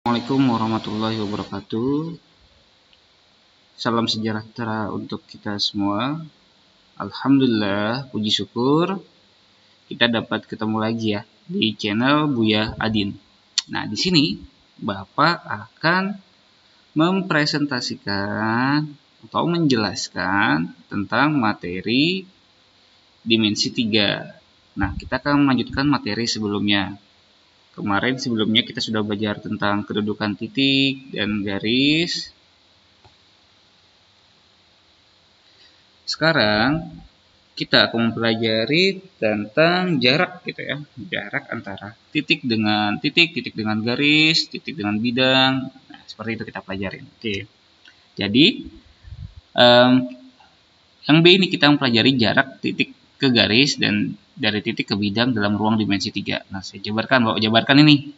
Assalamualaikum warahmatullahi wabarakatuh. Salam sejahtera untuk kita semua. Alhamdulillah, puji syukur kita dapat ketemu lagi ya di channel Buya Adin. Nah, di sini Bapak akan mempresentasikan atau menjelaskan tentang materi dimensi 3. Nah, kita akan melanjutkan materi sebelumnya. Sebelumnya kita sudah belajar tentang kedudukan titik dan garis. Sekarang kita akan mempelajari tentang jarak gitu ya. Jarak antara titik dengan garis, titik dengan bidang. Nah, seperti itu kita pelajarin. Oke. Jadi yang B ini kita mempelajari jarak titik ke garis dan dari titik ke bidang dalam ruang dimensi 3. Nah, saya jabarkan ini.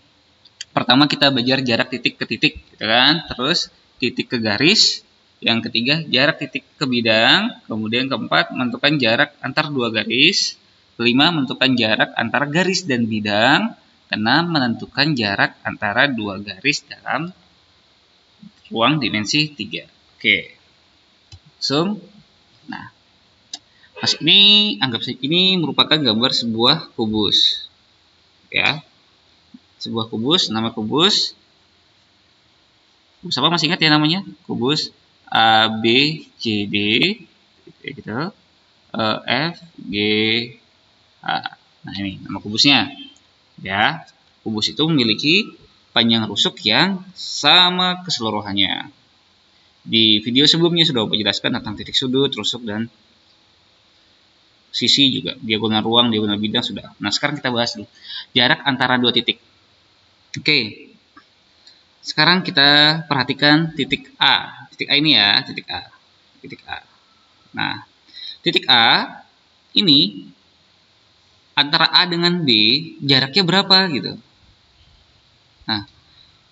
Pertama kita belajar jarak titik ke titik, gitu kan? Terus titik ke garis. Yang ketiga jarak titik ke bidang. Kemudian keempat menentukan jarak antar dua garis. Kelima menentukan jarak antara garis dan bidang. Keenam menentukan jarak antara dua garis dalam ruang dimensi 3. Oke. Langsung. Nah, ini merupakan gambar sebuah kubus. Ya. Sebuah kubus, nama kubus apa masih ingat ya namanya? Kubus A, B, C, D gitu. E, F, G, H. Nah, ini nama kubusnya. Ya. Kubus itu memiliki panjang rusuk yang sama keseluruhannya. Di video sebelumnya sudah saya jelaskan tentang titik sudut, rusuk, dan sisi juga, diagonal ruang, diagonal bidang sudah. Nah, sekarang kita bahas dulu jarak antara dua titik. Oke. Sekarang kita perhatikan titik A. Titik A ini ya, titik A. Titik A. Nah, titik A ini antara A dengan B jaraknya berapa gitu. Nah,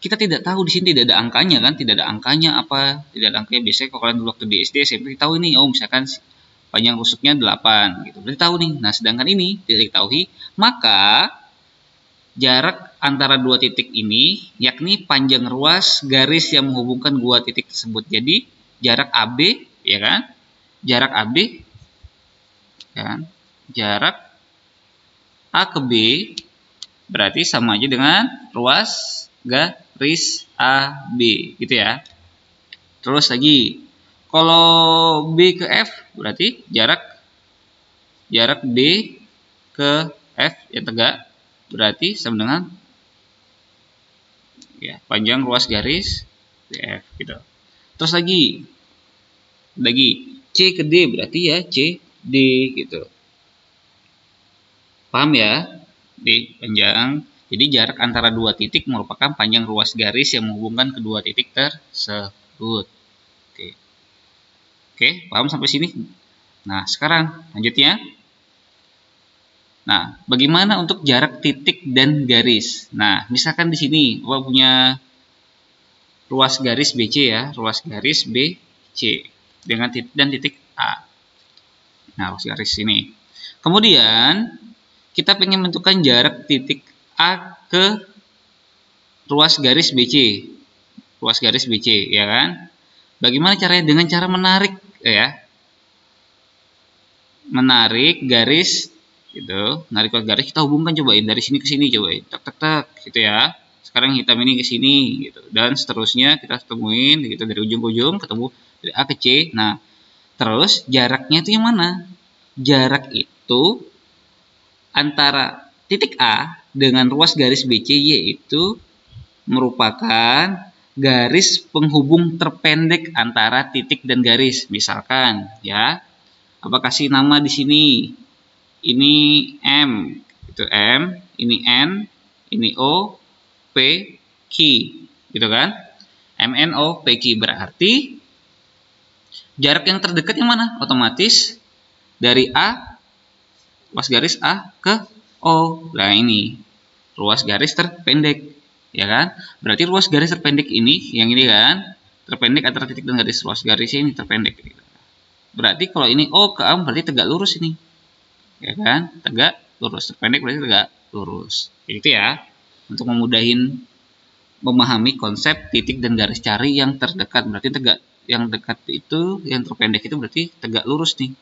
kita tidak tahu di sini tidak ada angkanya kan, tidak ada angkanya apa, tidak ada angkanya. Biasanya kalau kalian dulu waktu di SD SMP tahu ini, oh misalkan panjang rusuknya 8 gitu. Berarti tahu nih. Nah, sedangkan ini tidak diketahui, maka jarak antara dua titik ini yakni panjang ruas garis yang menghubungkan dua titik tersebut. Jadi jarak AB ya kan? Jarak AB ya kan? Jarak A ke B berarti sama aja dengan ruas garis AB gitu ya. Terus lagi kalau B ke F berarti jarak B ke F yang tegak berarti sama dengan ya panjang ruas garis DF gitu. Terus lagi C ke D berarti ya C D gitu. Paham ya? D panjang. Jadi jarak antara dua titik merupakan panjang ruas garis yang menghubungkan kedua titik tersebut. Oke, paham sampai sini? Nah, sekarang lanjutnya. Nah, bagaimana untuk jarak titik dan garis? Nah, misalkan di sini Bapak punya ruas garis BC ya, ruas garis BC dengan titik dan titik A. Nah, ruas garis ini. Kemudian kita ingin menentukan jarak titik A ke ruas garis BC. Ruas garis BC ya kan? Bagaimana caranya? Dengan cara menarik ya. Menarik garis gitu, narik garis kita hubungkan, cobain dari sini ke sini, cobain tak gitu ya. Sekarang hitam ini ke sini gitu, dan seterusnya kita temuin gitu dari ujung ke ujung, ketemu dari A ke C. Nah, terus jaraknya itu yang mana? Jarak itu antara titik A dengan ruas garis BC yaitu merupakan garis penghubung terpendek antara titik dan garis. Misalkan ya, apa kasih nama di sini? Ini M, itu M, ini N, ini O, P, Q, gitu kan? M, N, O, P, Q berarti jarak yang terdekat yang mana? Otomatis dari A, ruas garis A ke O. Nah, ini ruas garis terpendek, ya kan? Berarti ruas garis terpendek ini, yang ini kan, terpendek antara titik dan garis, ruas garisnya ini terpendek. Berarti kalau ini O ke A berarti tegak lurus ini. Ya kan? Tegak lurus. Terpendek berarti tegak lurus. Itu ya. Untuk memudahin memahami konsep titik dan garis cari yang terdekat. Berarti tegak, yang dekat itu, yang terpendek itu berarti tegak lurus nih.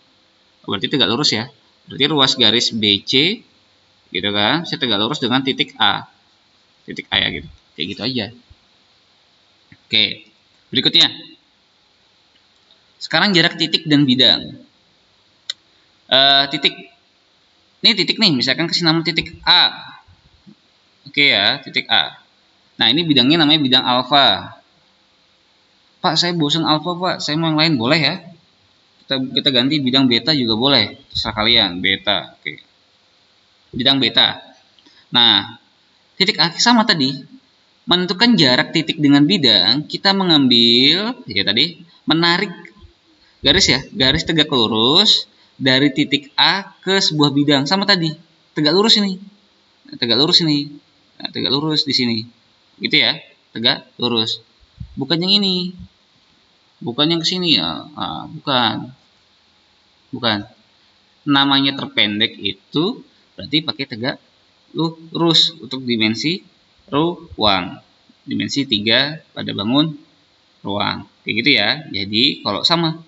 Berarti tegak lurus ya. Berarti ruas garis BC gitu kan, saya tegak lurus dengan titik A. Titik A ya gitu. Kayak gitu aja. Oke. Berikutnya. Sekarang jarak titik dan bidang. Titik. Ini titik nih, misalkan kasih nama titik A. Oke ya, titik A. Nah, ini bidangnya namanya bidang alfa. Pak, saya bosan alfa, Pak. Saya mau yang lain, boleh ya? Kita ganti bidang beta juga boleh. Terserah kalian, beta. Oke. Bidang beta. Nah, titik A sama tadi. Menentukan jarak titik dengan bidang, kita mengambil, ya tadi, menarik garis ya, garis tegak lurus dari titik A ke sebuah bidang. Sama tadi, tegak lurus ini. Tegak lurus ini. Nah, tegak lurus di sini. Gitu ya, tegak lurus. Bukan yang ini. Bukan yang ke sini ya. Nah, bukan. Namanya terpendek itu berarti pakai tegak lurus untuk dimensi ruang. Dimensi 3 pada bangun ruang. Kayak gitu ya. Jadi kalau sama,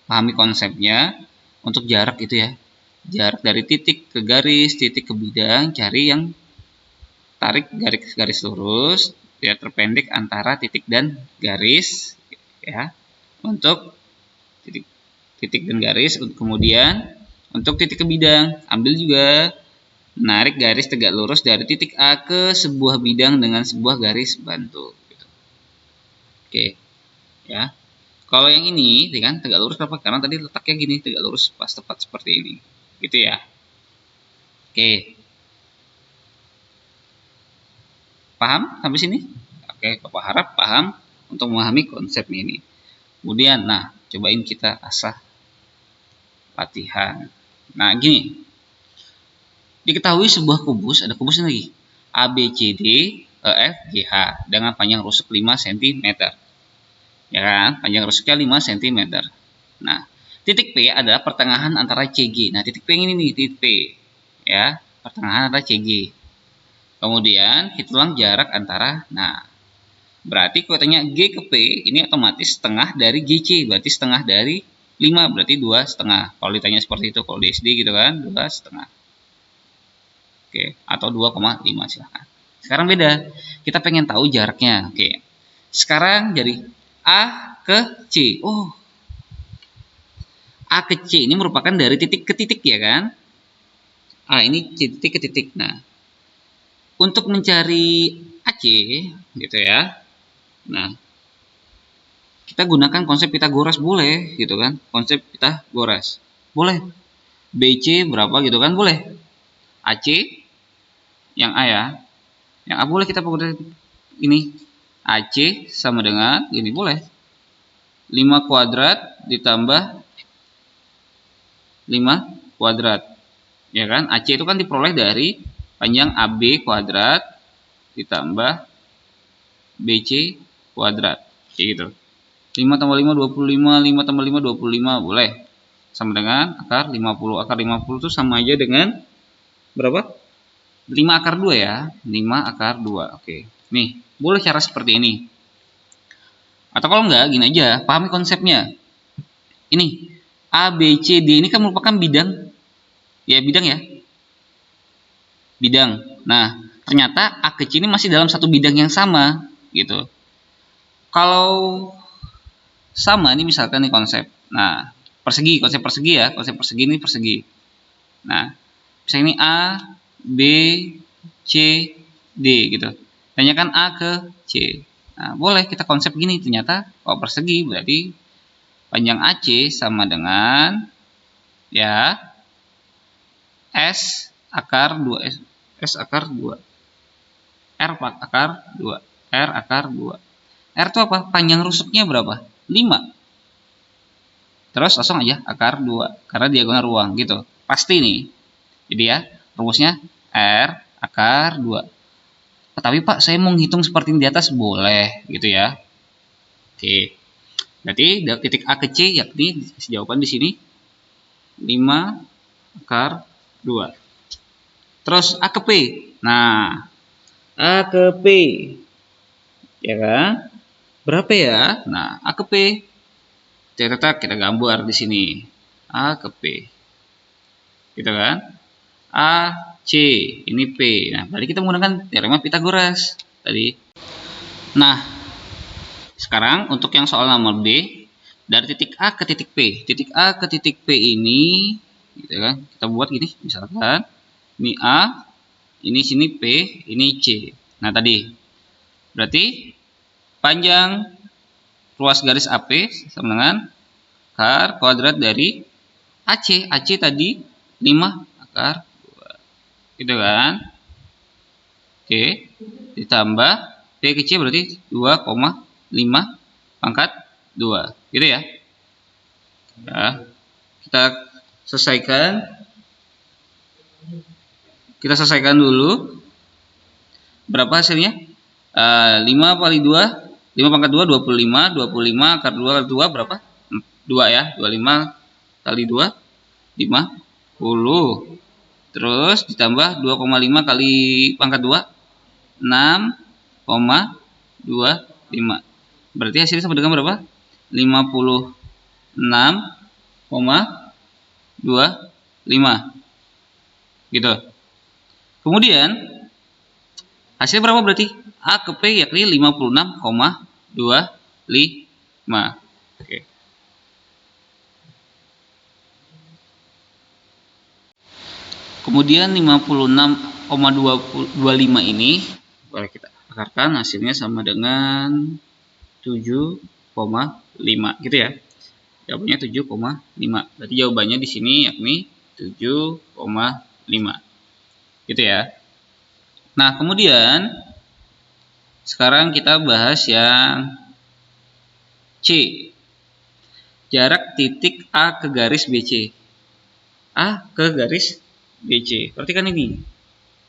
pahami konsepnya untuk jarak itu ya. Jarak dari titik ke garis, titik ke bidang, cari yang tarik garis lurus ya, terpendek antara titik dan garis ya. Untuk titik dan garis, kemudian untuk titik ke bidang, ambil juga menarik garis tegak lurus dari titik A ke sebuah bidang dengan sebuah garis bantu. Gitu. Oke, ya. Kalau yang ini, kan tegak lurus kenapa? Karena tadi letaknya gini, tegak lurus pas tepat seperti ini, gitu ya. Oke, paham sampai sini? Oke, Bapak harap paham untuk memahami konsep ini. Kemudian, nah, cobain kita asah latihan. Nah, gini. Diketahui sebuah kubus, ada kubus lagi, A, B, C, D, E, F, G, H, dengan panjang rusuk 5 cm. Ya kan? Panjang rusuknya 5 cm. Nah, titik P adalah pertengahan antara CG. Nah, titik P ini nih, titik P. Ya, pertengahan antara CG. Kemudian, hitunglah jarak antara, nah, berarti kalau tanya G ke P, ini otomatis setengah dari GC, berarti setengah dari 5, berarti 2,5. Kalau ditanya seperti itu, kalau di SD gitu kan, 2,5. Oke, atau 2,5 silahkan. Sekarang beda, kita pengen tahu jaraknya. Oke, sekarang dari A ke C. Oh, A ke C ini merupakan dari titik ke titik ya kan? A ini titik ke titik. Nah, untuk mencari AC gitu ya. Nah, kita gunakan konsep Pitagoras boleh gitu kan? Konsep Pitagoras boleh. BC berapa gitu kan boleh. AC yang A ya. Yang A boleh kita pakai ini. AC sama dengan ini boleh. 5 kuadrat ditambah 5 kuadrat. Ya kan? AC itu kan diperoleh dari panjang AB kuadrat ditambah BC kuadrat. Kayak gitu. 5 tambah 5 25, 5 tambah 5 25 boleh. Sama dengan akar 50. Akar 50 itu sama aja dengan berapa? 5 akar 2 ya. 5 akar 2. Oke. Nih, boleh cara seperti ini. Atau kalau enggak, gini aja. Pahami konsepnya. Ini, A, B, C, D ini kan merupakan bidang. Ya, bidang ya. Bidang. Nah, ternyata A ke C ini masih dalam satu bidang yang sama. Gitu. Kalau sama, ini misalkan nih konsep. Nah, persegi, konsep persegi ya. Konsep persegi ini persegi. Nah, misalnya ini A, B, C, D gitu. Tanyakan A ke C. Nah, boleh kita konsep gini. Ternyata kalau persegi berarti panjang AC sama dengan ya S akar 2. S akar 2. R akar 2. R akar 2. R itu apa? Panjang rusuknya berapa? 5. Terus langsung aja akar 2. Karena diagonal ruang gitu. Pasti nih. Jadi ya, rumusnya R akar 2. Tapi Pak, saya mau ngitung seperti ini di atas, boleh gitu ya. Oke. Berarti dari titik A ke C, yakni jawaban di sini 5 akar 2. Terus A ke P. Nah, A ke P. Ya kan? Berapa ya? Nah, A ke P. Kita gambar di sini. A ke P. Gitu kan? A, C, ini P. Nah, berarti kita menggunakan teorema Pythagoras tadi. Nah, sekarang untuk yang soal nomor D, dari titik A ke titik P. Titik A ke titik P ini, gitu kan? Kita buat gini, misalkan ini A, ini sini P, ini C. Nah, tadi berarti panjang ruas garis AP sama dengan akar kuadrat dari AC. AC tadi 5 akar 2. Gitu kan? Oke. Ditambah P ke C berarti 2,5 pangkat 2. Gitu ya. Nah, kita selesaikan. Kita selesaikan dulu. Berapa hasilnya? 5 kali 2, 5 pangkat 2, 25. 25 akar 2 kali 2 berapa? 2 ya. 25 kali 2, 50. Terus ditambah 2,5 kali pangkat 2, 6,25. Berarti hasilnya sama dengan berapa? 56,25. Gitu. Kemudian hasilnya berapa berarti? A ke P yakni 56,25. Oke. Kemudian 56,25 ini boleh kita akarkan, hasilnya sama dengan 7,5 gitu ya. Jawabannya 7,5. Berarti jawabannya di sini yakni 7,5. Gitu ya. Nah, kemudian sekarang kita bahas yang C. Jarak titik A ke garis BC. A ke garis BC. Perhatikan ini.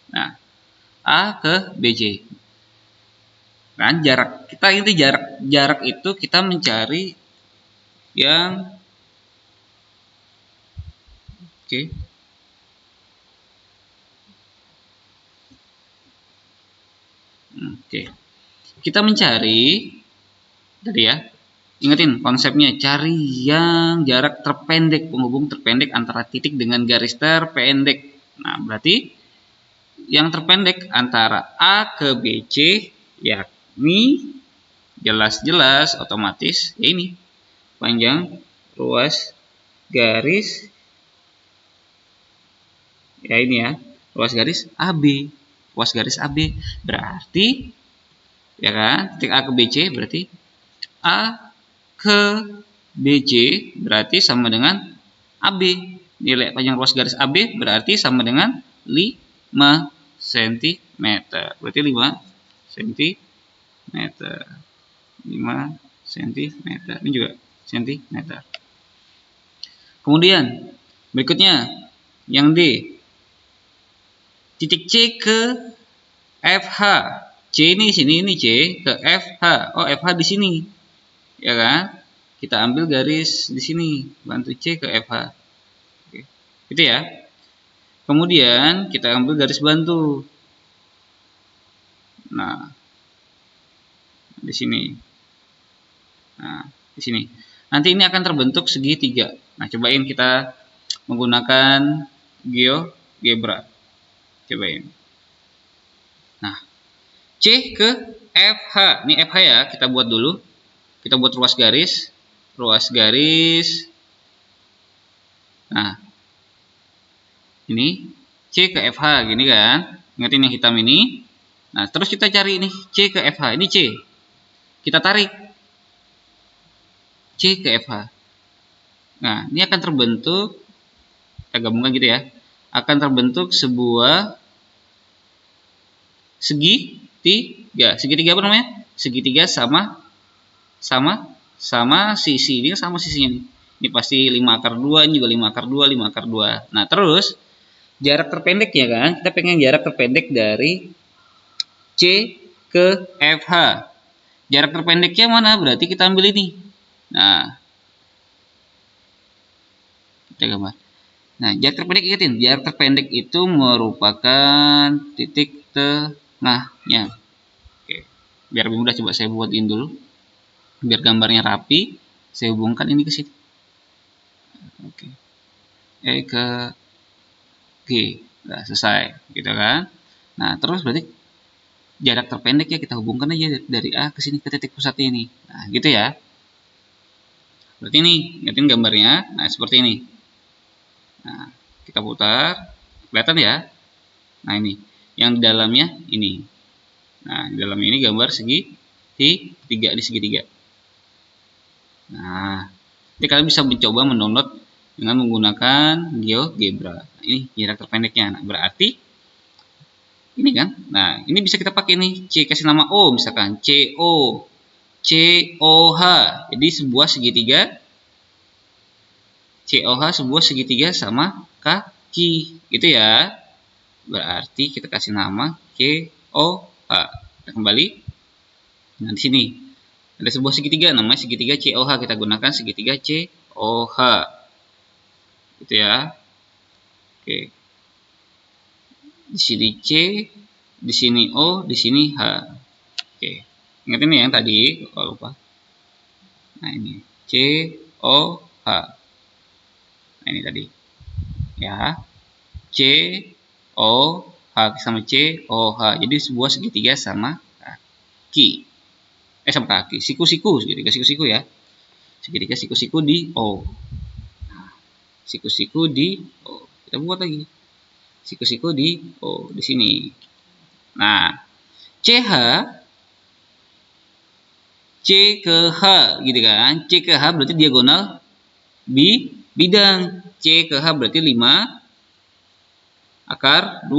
Nah, A ke BC. Kan jarak. Kita ini jarak itu kita mencari yang oke. Oke. Kita mencari tadi ya. Ingetin konsepnya, cari yang jarak terpendek, penghubung terpendek antara titik dengan garis terpendek. Nah, berarti yang terpendek antara A ke BC yakni jelas-jelas otomatis ya ini panjang ruas garis ya ini ya, ruas garis AB. Ruas garis AB berarti ya kan, titik A ke BC berarti A ke BC berarti sama dengan AB. Nilai panjang ruas garis AB berarti sama dengan 5 cm. Berarti 5 cm. 5 cm. Ini juga cm. Kemudian berikutnya yang D. Titik C ke FH. C ini sini, ini C ke FH. Oh, FH di sini. Ya kan? Kita ambil garis di sini, bantu C ke FH. Oke. Gitu ya. Kemudian kita ambil garis bantu. Nah, di sini. Nah, di sini. Nanti ini akan terbentuk segitiga. Nah, cobain kita menggunakan GeoGebra. Cobain. Nah, C ke FH. Ini FH ya, kita buat dulu. Kita buat ruas garis. Nah, ini C ke FH gini kan. Ingatin yang hitam ini. Nah, terus kita cari ini C ke FH. Ini C. Kita tarik C ke FH. Nah, ini akan terbentuk, kita gabungkan gitu ya. Akan terbentuk sebuah segitiga. Segitiga apa namanya? Segitiga sama sisi. Ini sama sisinya nih. Ini pasti 5 akar 2, ini juga 5 akar 2, 5 akar 2. Nah, terus jarak terpendek ya kan? Kita pengen jarak terpendek dari C ke FH. Jarak terpendeknya mana? Berarti kita ambil ini. Nah, kita gambar. Nah, jarak terpendek ingetin, jarak terpendek itu merupakan titik tengahnya. Oke. Biar lebih mudah, coba saya buatin dulu. Biar gambarnya rapi, saya hubungkan ini ke sini. Oke. E ke G. Nah, selesai, gitu kan. Nah, terus berarti jarak terpendek ya kita hubungkan aja dari A ke sini ke titik pusatnya ini. Nah, gitu ya. Berarti ini, lihatin gambarnya. Nah, seperti ini. Nah, kita putar. Kelihatan ya? Nah, ini. Yang di dalamnya ini. Nah, di dalamnya ini gambar segitiga, di segitiga. Nah, jadi kalian bisa mencoba mendownload dengan menggunakan GeoGebra. Nah, ini jarak terpendeknya. Nah, berarti ini kan. Nah, ini bisa kita pakai nih. C kasih nama O misalkan. CO. COH. Jadi sebuah segitiga. COH sebuah segitiga sama kaki. Gitu ya. Berarti kita kasih nama COH. Kita kembali. Nah, di sini ada sebuah segitiga namanya segitiga COH. Kita gunakan segitiga COH. Gitu ya. Oke. Di sini C, di sini O, di sini H. Oke. Ingat ini yang tadi, kalau lupa. Nah, ini C O H. Nah, ini tadi. Ya. C O H sama C O H. Jadi sebuah segitiga sama kaki. Sama kaki. Siku-siku, segitiga siku-siku ya. Segitiga siku-siku di O. Nah, siku-siku di O. Kita buat lagi. Siku-siku di O di sini. Nah, CH C ke H gitu kan. C ke H berarti diagonal bidang. C ke H berarti 5 akar 2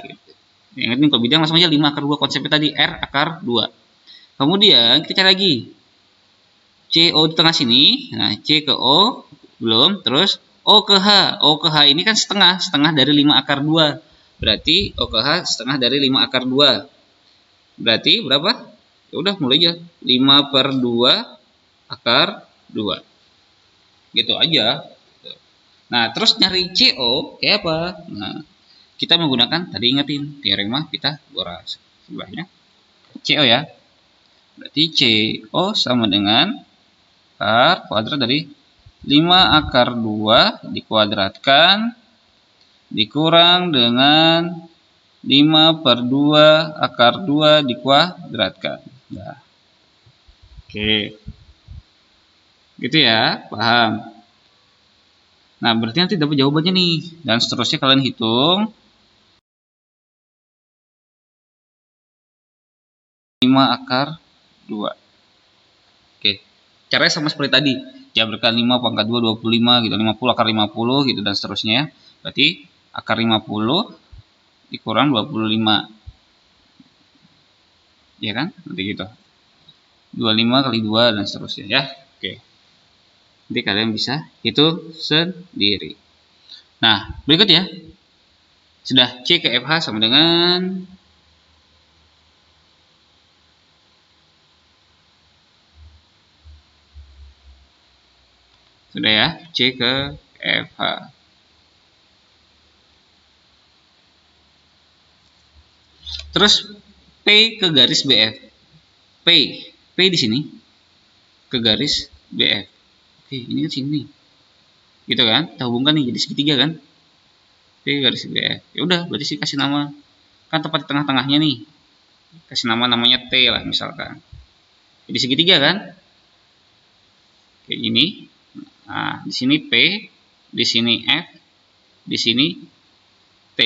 gitu. Yang ini kalau bidang langsung aja 5 akar 2 konsepnya tadi R akar 2. Kemudian kita cari lagi. CO di tengah sini. Nah, C ke O belum, terus O ke H. O ke H ini kan setengah dari 5 akar 2. Berarti O ke H setengah dari 5 akar 2. Berarti berapa? Ya udah mulai aja. 5/2 akar 2. Gitu aja. Nah, terus nyari CO kayak apa? Nah, kita menggunakan tadi ingetin teorema Pythagoras. Sebelahnya CO ya. Berarti CO sama dengan akar kuadrat dari 5 akar 2 dikuadratkan dikurang dengan 5/2 akar 2 dikuadratkan. Nah. Oke. Gitu ya, paham. Nah, berarti nanti dapat jawabannya nih. Dan seterusnya kalian hitung. 5 akar 2. Oke. Caranya sama seperti tadi. Jabarkan 5 pangkat 2, 25 gitu. 50 akar 50 gitu dan seterusnya. Berarti akar 50 dikurang 25. Ya kan? Nanti gitu. 25 kali 2 dan seterusnya ya. Oke. Nanti kalian bisa hitung sendiri. Nah, berikut ya. Sudah C ke FH sama dengan sudah ya, C ke FH. Terus P ke garis BF. P di sini ke garis BF. Oke, ini kan sini. Gitu kan? Kita hubungkan nih jadi segitiga kan? P ke garis BF. Ya udah, berarti sih kasih nama. Kan tepat di tengah-tengahnya nih. Kasih namanya T lah misalkan. Jadi segitiga kan? Kayak gini. Nah, di sini P, di sini F, di sini T.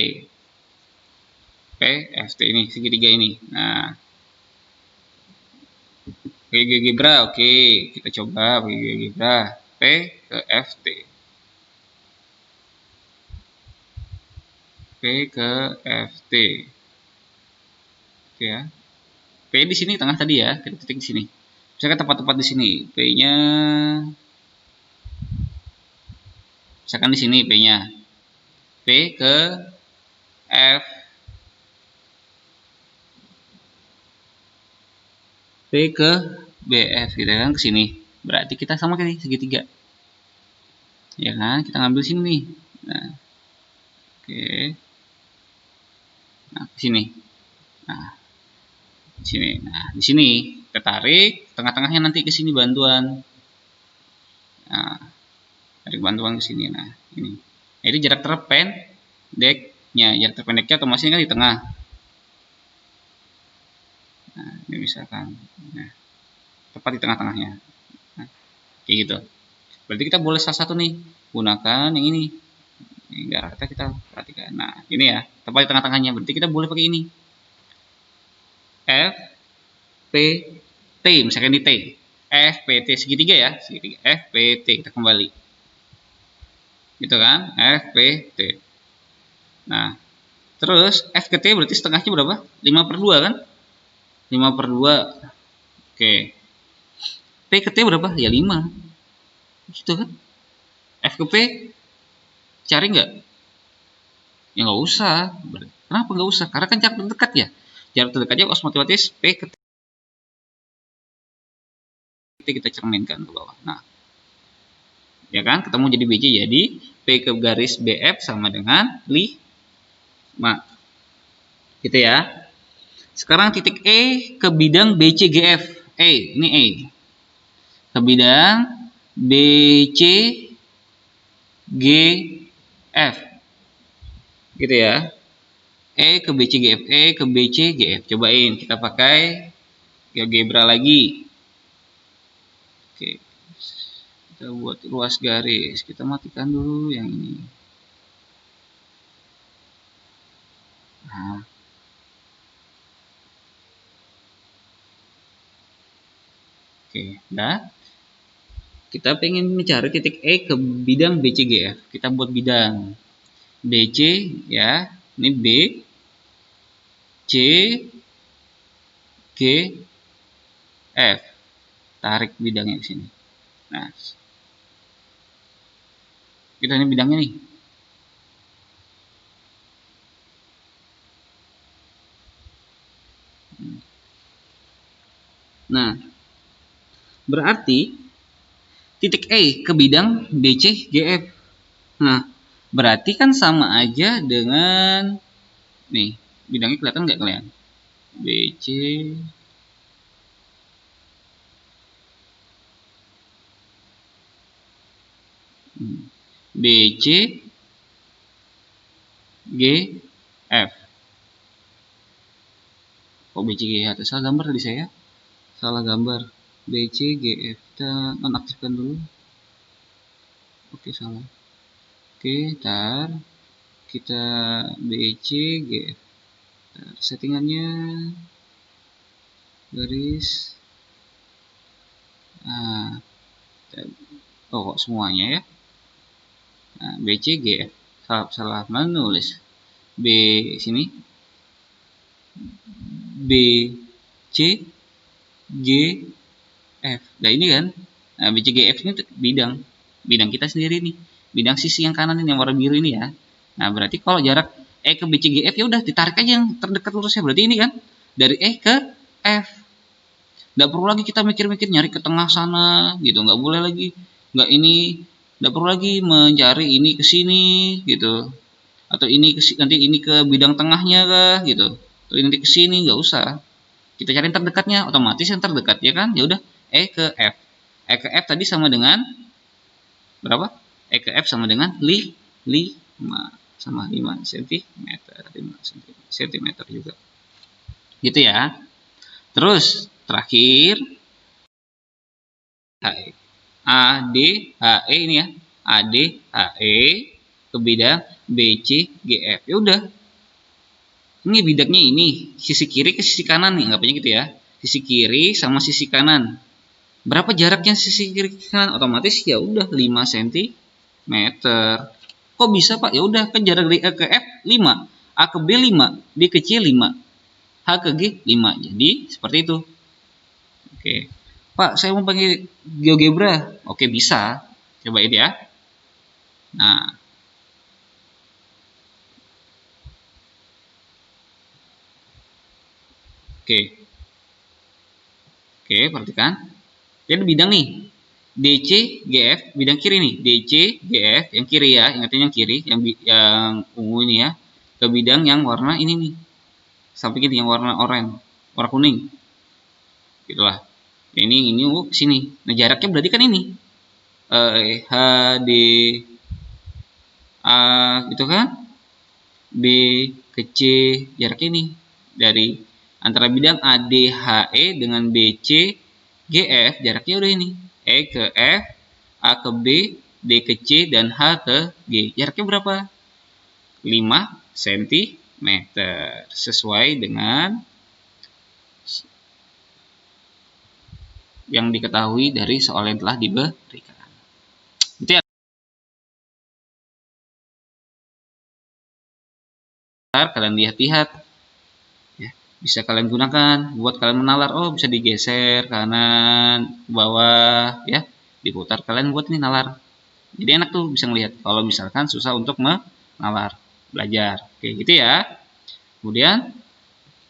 P, F, T ini segitiga ini. Nah, GeoGebra, oke, kita coba pakai GeoGebra. P ke F, T. P ke F, T. Oke ya. P di sini tengah tadi ya, kita titik di sini. Misalkan tepat-tepat di sini, P-nya misalkan di sini P-nya. P ke F. P ke BF gitu kan ke sini. Berarti kita sama kayak segitiga. Ya kan? Kita ngambil sini nih. Nah. Oke. Nah, ke sini. Nah, Sini. Nah, di sini kita tarik tengah-tengahnya nanti ke sini bantuan. Nah, tarik bantuan ke sini. Nah, ini. Nah, itu jarak terpendeknya. Jarak terpendeknya otomatis kan di tengah. Nah, ini misalkan. Nah, tepat di tengah-tengahnya. Nah, kayak gitu. Berarti kita boleh salah satu nih gunakan yang ini. Ini rata kita perhatikan. Nah, ini ya, tepat di tengah-tengahnya. Berarti kita boleh pakai ini. F P T, misalkan di T. F P T segitiga ya, segitiga. F P T kita kembali. Gitu kan? F P T. Nah, terus F ke T berarti setengahnya berapa? 5/2 kan? 5/2. Oke. P ke T berapa? Ya 5. Gitu kan? F ke P cari nggak? Ya nggak usah. Kenapa nggak usah? Karena kan jarak terdekat ya. Jarak terdekatnya otomatis P ke T kita cerminkan ke bawah. Nah, ya kan? Ketemu jadi BC, jadi P ke garis BF sama dengan 5. Gitu ya. Sekarang titik E ke bidang BCGF. Ini E. Ke bidang BCGF. Gitu ya. E ke BCGF, E ke BCGF. Cobain kita pakai GeoGebra lagi. Oke. Kita buat ruas garis. Kita matikan dulu yang ini. Nah. Oke, nah. Kita pengen mencari titik E ke bidang BCGF. Kita buat bidang BC ya. Ini B C G F. Tarik bidangnya ke sini. Nah, kita ini bidangnya nih. Nah, berarti titik E ke bidang BC GF. Nah, berarti kan sama aja dengan nih, bidangnya kelihatan nggak kalian? BC BC GF. Kok BC GF? Salah gambar tadi saya. Salah gambar. BC GF. Kita nonaktifkan dulu. Oke, salah. Oke, tar kita BC GF. Settingannya garis. Nah, kok semuanya ya. Nah, BC GF. Salah menulis. B sini. B C G F. Nah, ini kan. Nah, B C G F ini bidang kita sendiri nih. Bidang sisi yang kanan ini yang warna biru ini ya. Nah, berarti kalau jarak E ke B C G F ya udah ditarik aja yang terdekat lurusnya. Berarti ini kan dari E ke F. Nggak perlu lagi kita mikir-mikir nyari ke tengah sana gitu. Nggak boleh lagi. Nggak perlu lagi mencari ini ke sini gitu. Atau ini nanti ini ke bidang tengahnya kah gitu. Atau nanti ke sini, nggak usah. Kita cari yang terdekatnya, otomatis yang terdekat ya kan. Ya udah E ke F. E ke F tadi sama dengan berapa? E ke F sama dengan 5 sama 5 cm. 5 cm juga. Gitu ya. Terus terakhir AD HE ini ya. AD HE ke bidang BC GF. Ya udah. Ini bidangnya ini, sisi kiri ke sisi kanan nih, anggapnya gitu ya. Sisi kiri sama sisi kanan. Berapa jaraknya sisi kiri ke kanan? Otomatis ya udah 5 cm. Kok bisa, Pak? Ya udah, kan jarak dari A ke F 5, A ke B 5, B ke C 5, H ke G 5. Jadi seperti itu. Oke. Pak, saya mau pakai GeoGebra. Oke, bisa. Coba ini ya. Nah, Oke, perhatikan. Jadi bidang nih. DC, GF, bidang kiri nih. DC, GF, yang kiri ya. Ingatin yang kiri, yang ungu ini ya. Ke bidang yang warna ini nih. Samping ini yang warna oranye. warna kuning. Gitulah. Ini ke sini. Nah, jaraknya berarti kan ini. H, D, A gitu kan. B ke C, jaraknya ini. Dari antara bidang ADHE dengan BC GF, jaraknya udah ini. E ke F, A ke B, D ke C, dan H ke G. Jaraknya berapa? 5 cm. Sesuai dengan yang diketahui dari soal yang telah diberikan. Itu ya. Kalian lihat-lihat. Ya, bisa kalian gunakan buat kalian menalar. Oh, bisa digeser kanan, bawah, ya. Diputar, kalian buat ini nalar. Jadi enak tuh bisa ngelihat. Kalau misalkan susah untuk menalar, belajar. Oke, gitu ya. Kemudian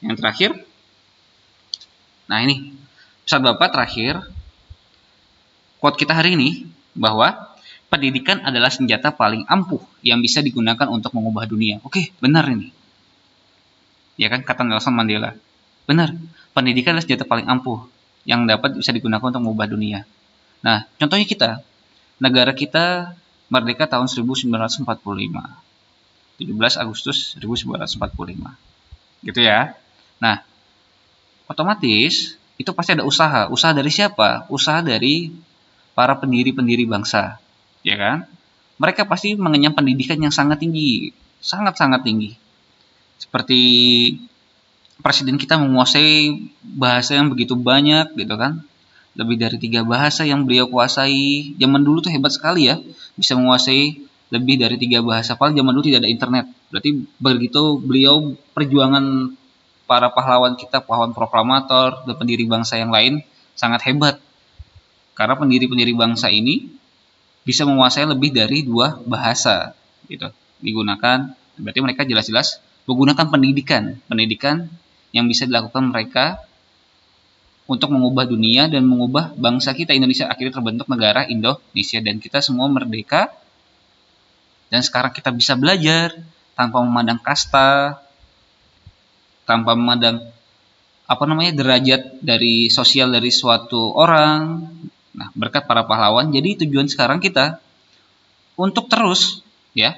yang terakhir. Nah, ini pesan Bapak terakhir. Quote kita hari ini bahwa pendidikan adalah senjata paling ampuh yang bisa digunakan untuk mengubah dunia. Oke, benar ini. Ya kan, kata Nelson Mandela. Benar, pendidikan adalah senjata paling ampuh yang dapat bisa digunakan untuk mengubah dunia. Nah, contohnya kita, negara kita merdeka tahun 1945. 17 Agustus 1945. Gitu ya. Nah, otomatis itu pasti ada usaha. Usaha dari siapa? Usaha dari para pendiri-pendiri bangsa. Ya kan? Mereka pasti mengenyam pendidikan yang sangat tinggi. Sangat-sangat tinggi. Seperti presiden kita menguasai bahasa yang begitu banyak gitu kan. Lebih dari 3 bahasa yang beliau kuasai. Zaman dulu tuh hebat sekali ya. Bisa menguasai lebih dari 3 bahasa. Paling zaman dulu tidak ada internet. Berarti begitu beliau perjuangan para pahlawan kita, pahlawan proklamator dan pendiri bangsa yang lain sangat hebat. Karena pendiri-pendiri bangsa ini bisa menguasai lebih dari 2 bahasa gitu digunakan. Berarti mereka jelas-jelas menggunakan pendidikan yang bisa dilakukan mereka untuk mengubah dunia dan mengubah bangsa kita Indonesia. Akhirnya terbentuk negara Indonesia dan kita semua merdeka. Dan sekarang kita bisa belajar tanpa memandang kasta, tanpa memandang derajat dari sosial dari suatu orang. Nah, berkat para pahlawan, jadi tujuan sekarang kita untuk terus ya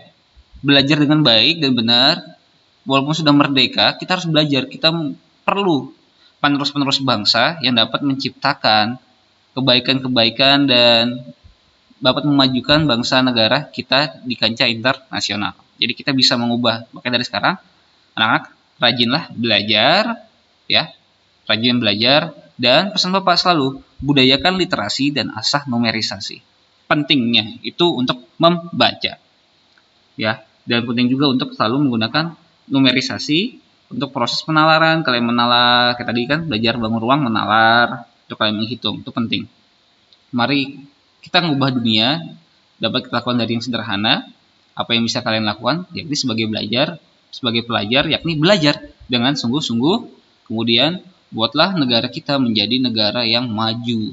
belajar dengan baik dan benar. Walaupun sudah merdeka, kita harus belajar. Kita perlu penerus-penerus bangsa yang dapat menciptakan kebaikan-kebaikan dan dapat memajukan bangsa negara kita di kancah internasional. Jadi kita bisa mengubah. Makanya dari sekarang, anak-anak rajinlah belajar, ya, rajin belajar. Dan pesan Bapak selalu, budayakan literasi dan asah numerisasi. Pentingnya itu untuk membaca. Ya, dan penting juga untuk selalu menggunakan numerisasi untuk proses penalaran. Kalian menalar, kayak tadi kan belajar bangun ruang menalar, untuk kalian menghitung, itu penting. Mari kita mengubah dunia, dapat kita lakukan dari yang sederhana. Apa yang bisa kalian lakukan? Yakni sebagai pelajar, yakni belajar dengan sungguh-sungguh. Kemudian buatlah negara kita menjadi negara yang maju.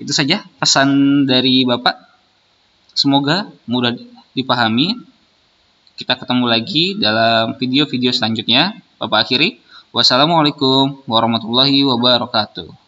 Itu saja pesan dari Bapak. Semoga mudah dipahami. Kita ketemu lagi dalam video-video selanjutnya. Bapak akhiri. Wassalamualaikum warahmatullahi wabarakatuh.